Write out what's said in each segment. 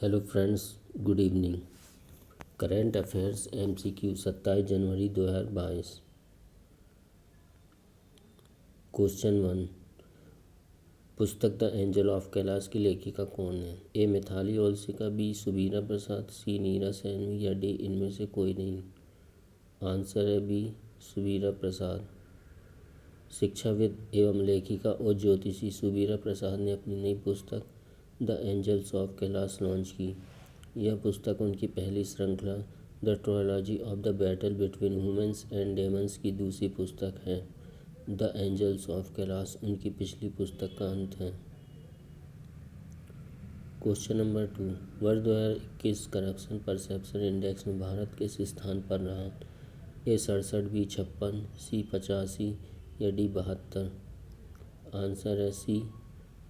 Hello friends, good evening. Current affairs MCQ 27 जनवरी 2022। Question 1। पुस्तक the angel of Kailash की लेखिका कौन है? ए मिताली ओलसिका, बी सुबीरा प्रसाद, सी नीरा सैनवी या डी इनमें से कोई नहीं। आंसर है बी सुबीरा प्रसाद। शिक्षाविद एवं लेखिका और ज्योतिषी सुबीरा प्रसाद ने अपनी नई पुस्तक the angels of Kailash launch की। यह पुस्तक उनकी पहली श्रृंखला the trilogy of the battle between humans and demons की दूसरी पुस्तक है। द एंजल्स ऑफ कैलाश उनकी पिछली पुस्तक का अंत है। क्वेश्चन 2। वर्ष 2021 करप्शन परसेप्शन इंडेक्स में भारत किस स्थान पर रहा? ए 67, बी 56, सी 85 या डी 72। आंसर है सी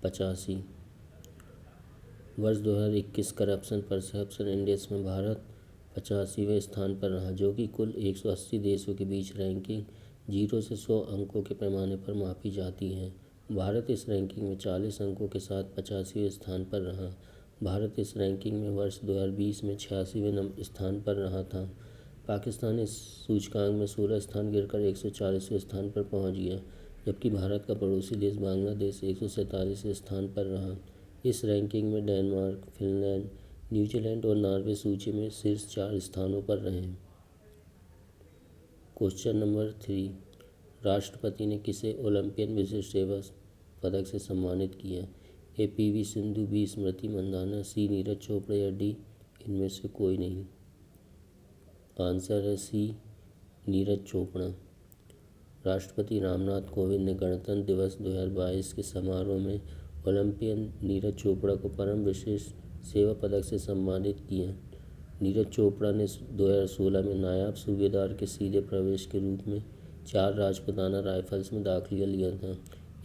85। वर्ष 2021 करप्शन परसेप्शन इंडेक्स में भारत 85वें स्थान पर रहा, जो कि कुल 180 देशों के बीच रैंकिंग 0 से 100 अंकों के पैमाने पर मापी जाती है। भारत इस रैंकिंग में 40 अंकों के साथ 85वें स्थान पर रहा। भारत इस रैंकिंग में वर्ष 2020 में 86वें स्थान पर रहा था। पाकिस्तान इस सूचकांक में 16 स्थान गिरकर 140वें स्थान पर पहुंच गया, जबकि भारत का पड़ोसी देश बांग्लादेश 147वें स्थान पर रहा। इस रैंकिंग में डेनमार्क, फिनलैंड, न्यूजीलैंड और नॉर्वे सूची में शीर्ष 4 स्थानों पर रहे। क्वेश्चन 3। राष्ट्रपति ने किसे ओलंपियन विशिष्ट सेवा पदक से सम्मानित किया? ए PV सिंधु, बी स्मृति मंदाना, सी नीरज चोपड़ा या डी इनमें से कोई नहीं। आंसर है सी नीरज चोपड़ा। राष्ट्रपति रामनाथ कोविंद ने गणतंत्र दिवस 2022 के समारोह में ओलंपियन नीरज चोपड़ा को परम विशिष्ट सेवा पदक से सम्मानित किया। नीरज चोपड़ा ने 2016 में नायब सूबेदार के सीधे प्रवेश के रूप में 4 राजपूताना राइफल्स में दाखिला लिया था।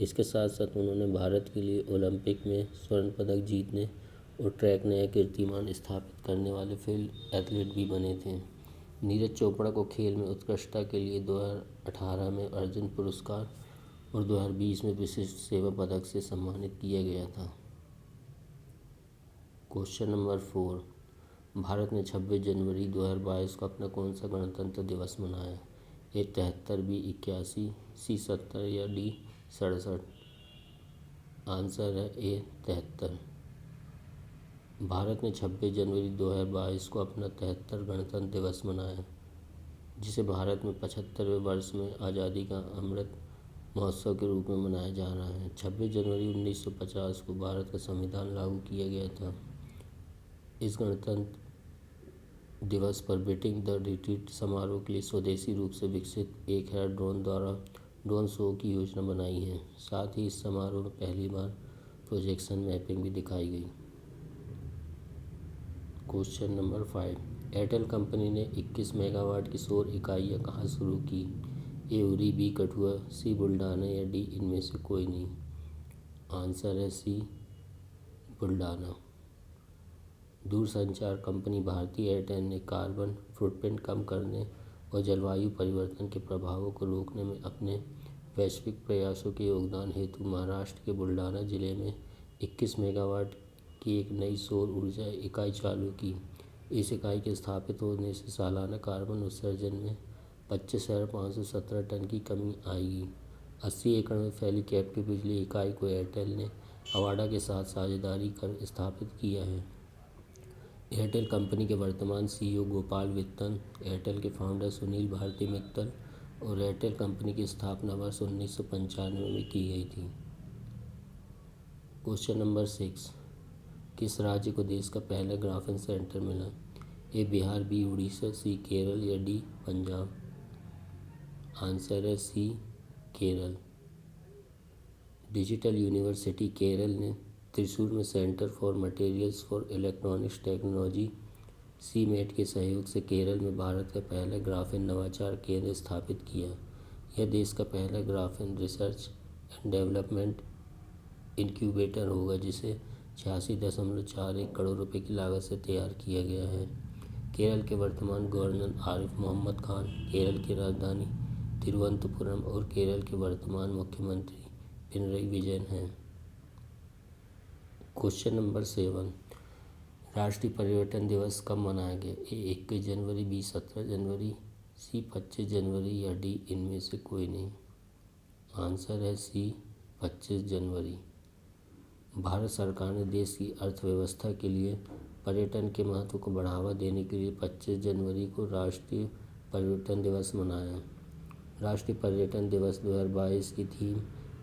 इसके साथ साथ उन्होंने भारत के लिए ओलंपिक में स्वर्ण पदक जीतने और ट्रैक नया कीर्तिमान स्थापित करने वाले फील्ड एथलीट भी बने थे। नीरज चोपड़ा को खेल में उत्कृष्टता के लिए 2018 में अर्जुन पुरस्कार और 2020 में विशिष्ट सेवा पदक से सम्मानित किया गया था। क्वेश्चन 4। भारत ने 26 जनवरी 2022 को अपना कौन सा गणतंत्र दिवस मनाया? ए 73, बी 81, सी 70 या डी 67। आंसर है ए 73। भारत ने 26 जनवरी 2022 को अपना 73 गणतंत्र दिवस मनाया, जिसे भारत में 75वें वर्ष में आज़ादी का अमृत महोत्सव के रूप में मनाया जा रहा है। 26 जनवरी 1950 को भारत का संविधान लागू किया गया था। इस गणतंत्र दिवस पर बीटिंग द रिट्रीट समारोह के लिए स्वदेशी रूप से विकसित एक हेयर ड्रोन द्वारा ड्रोन शो की योजना बनाई है। साथ ही इस समारोह में पहली बार प्रोजेक्शन मैपिंग भी दिखाई गई। क्वेश्चन 5। एयरटेल कंपनी ने 21 मेगावाट की सौर इकाइयाँ कहाँ शुरू की? ए उरी, बी कठुआ, सी बुल्ढाना या डी इनमें से कोई नहीं। आंसर है सी बुल्ढाना। दूरसंचार कंपनी भारती एयरटेल ने कार्बन फुटप्रिंट कम करने और जलवायु परिवर्तन के प्रभावों को रोकने में अपने वैश्विक प्रयासों के योगदान हेतु महाराष्ट्र के बुल्ढाना जिले में 21 मेगावाट की एक नई सौर ऊर्जा इकाई चालू की। इस इकाई के स्थापित होने से सालाना कार्बन उत्सर्जन में 25,517 टन की कमी आएगी। 80 एकड़ में फैली कैप्टिव बिजली इकाई को एयरटेल ने अवाडा के साथ साझेदारी कर स्थापित किया है। एयरटेल कंपनी के वर्तमान CEO गोपाल वित्तन, एयरटेल के फाउंडर सुनील भारती मित्तल और एयरटेल कंपनी की स्थापना वर्ष 1995 में की गई थी। क्वेश्चन 6। किस राज्य को देश का पहला ग्राफेन सेंटर मिला? ए बिहार, बी उड़ीसा, सी केरल या डी पंजाब। आंसर है सी केरल। डिजिटल यूनिवर्सिटी केरल ने त्रिशूर में centre for materials for electronics technology CMET के सहयोग से केरल में भारत का पहला ग्राफेन नवाचार केंद्र स्थापित किया। यह देश का पहला ग्राफेन रिसर्च एंड डेवलपमेंट इनक्यूबेटर होगा, जिसे 86.41 करोड़ रुपए की लागत से तैयार किया गया है। केरल के वर्तमान गवर्नर आरिफ मोहम्मद खान, केरल की राजधानी तिरुवनंतपुरम और केरल के वर्तमान मुख्यमंत्री पिनरई विजयन हैं। क्वेश्चन 7। राष्ट्रीय पर्यटन दिवस कब मनाया गया? ए 21 जनवरी, बी 17 जनवरी, सी 25 जनवरी या डी इनमें से कोई नहीं। आंसर है सी 25 जनवरी। भारत सरकार ने देश की अर्थव्यवस्था के लिए पर्यटन के महत्व को बढ़ावा देने के लिए 25 जनवरी को राष्ट्रीय पर्यटन दिवस मनाया। राष्ट्रीय पर्यटन दिवस 2022 की थीम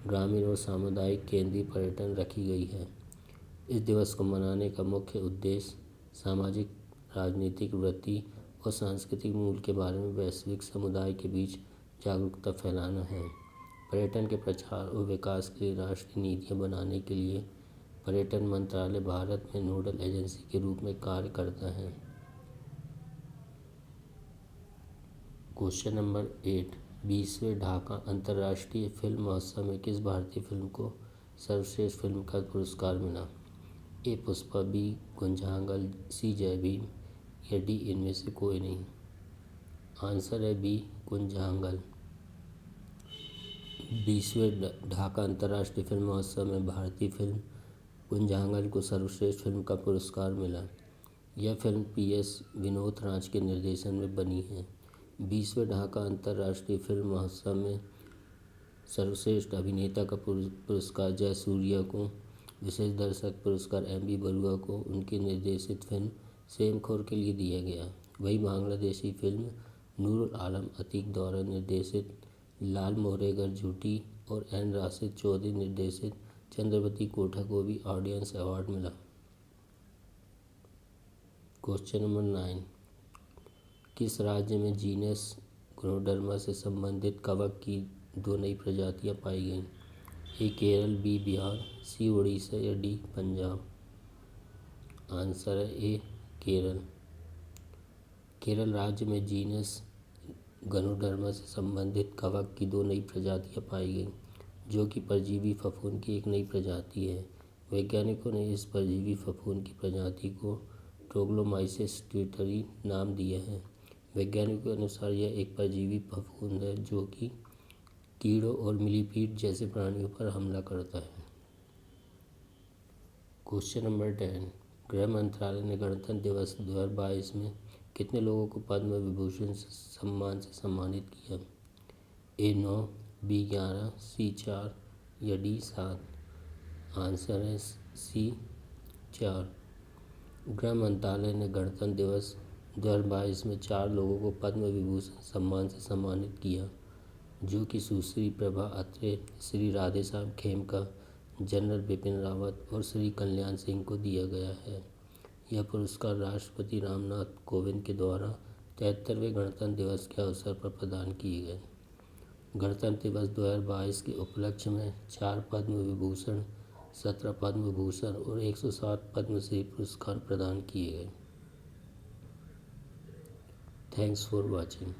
ग्रामीण और सामुदायिक केंद्रीय पर्यटन रखी गई है। इस दिवस को मनाने का मुख्य उद्देश्य सामाजिक, राजनीतिक, वृत्ति और सांस्कृतिक मूल्य के बारे में वैश्विक समुदाय के बीच जागरूकता फैलाना है। पर्यटन के प्रचार और विकास के लिए राष्ट्रीय नीतियाँ बनाने के लिए पर्यटन मंत्रालय भारत में नोडल एजेंसी के रूप में कार्य करता है। क्वेश्चन नंबर 8, 20वें ढाका अंतर्राष्ट्रीय फिल्म महोत्सव में किस भारतीय फिल्म को सर्वश्रेष्ठ फिल्म का पुरस्कार मिला? ए पुष्पा, बी गुंजांगल, सी जय भीम या डी इनमें से कोई नहीं। आंसर है बी गुंजांगल। 20वें ढाका अंतर्राष्ट्रीय फिल्म महोत्सव में भारतीय फिल्म गुंजांगल को सर्वश्रेष्ठ फिल्म का पुरस्कार मिला। यह फिल्म PS विनोद राज के निर्देशन में बनी है। 20वें ढाका अंतर्राष्ट्रीय फिल्म महोत्सव में सर्वश्रेष्ठ अभिनेता का पुरस्कार जयसूर्या को, विशेष दर्शक पुरस्कार MB बरुआ को उनकी निर्देशित फिल्म सेमखोर के लिए दिया गया। वही बांग्लादेशी फिल्म नूरुल आलम अतीक द्वारा निर्देशित लाल मोहरेगर झूठी और N राशिद चौधरी निर्देशित चंद्रवती कोठा को भी ऑडियंस अवार्ड मिला। क्वेश्चन नंबर 9, किस राज्य में जीनस गनोडर्मा से संबंधित कवक की 2 नई प्रजातियां पाई गईं? ए केरल, बी बिहार, सी उड़ीसा या डी पंजाब। आंसर है ए केरल। केरल राज्य में जीनस गनोडर्मा से संबंधित कवक की 2 नई प्रजातियां पाई गईं, जो कि परजीवी फफूंद की एक नई प्रजाति है। वैज्ञानिकों ने इस परजीवी फफूंद की प्रजाति को ट्रोग्लोमाइसिस ट्विटरी नाम दिया है। वैज्ञानिकों के अनुसार यह एक परजीवी फफूंद है जो कि कीड़ों और मिलीपीड जैसे प्राणियों पर हमला करता है। क्वेश्चन नंबर 10, गृह मंत्रालय ने गणतंत्र दिवस 2022 में कितने लोगों को पद्म विभूषण सम्मान से सम्मानित किया? ए 9, बी 11, सी 4 या डी 7। आंसर है सी 4। गृह मंत्रालय ने गणतंत्र दिवस 2022 में 4 लोगों को पद्म विभूषण सम्मान से सम्मानित किया, जो कि सुश्री प्रभा अत्रे, श्री राधेश्याम खेमका, जनरल बिपिन रावत और श्री कल्याण सिंह को दिया गया है। यह पुरस्कार राष्ट्रपति रामनाथ कोविंद के द्वारा 73वें गणतंत्र दिवस के अवसर पर प्रदान किए गए। गणतंत्र दिवस 2022 के उपलक्ष्य में 4 पद्म विभूषण, 17 पद्म भूषण और 107 पद्मश्री पुरस्कार प्रदान किए गए। Thanks for watching.